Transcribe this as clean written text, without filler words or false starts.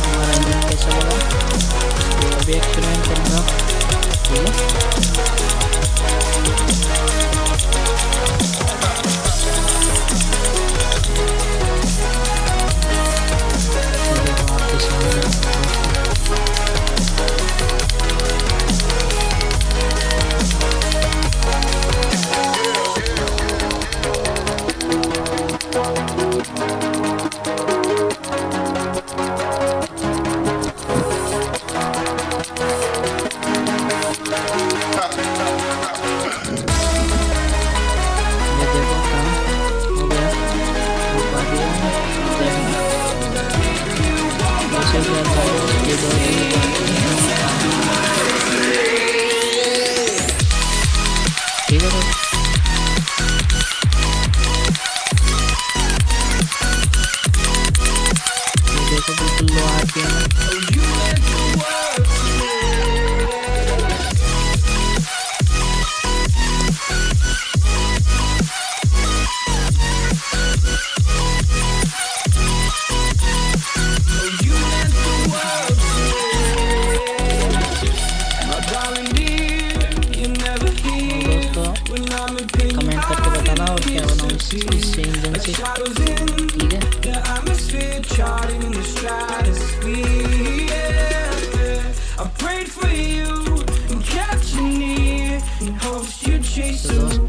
हमारा इंजन कैसा लगा तो अभी एक्सपेरिमेंट करूँगा। ठीक है, आपके सामने ठीक है। देखो बिल्कुल लो आरपीएम है। कमेंट करके बताना और क्या बनाऊँ इससे इंजन से। ठीक है, तो दोस्तों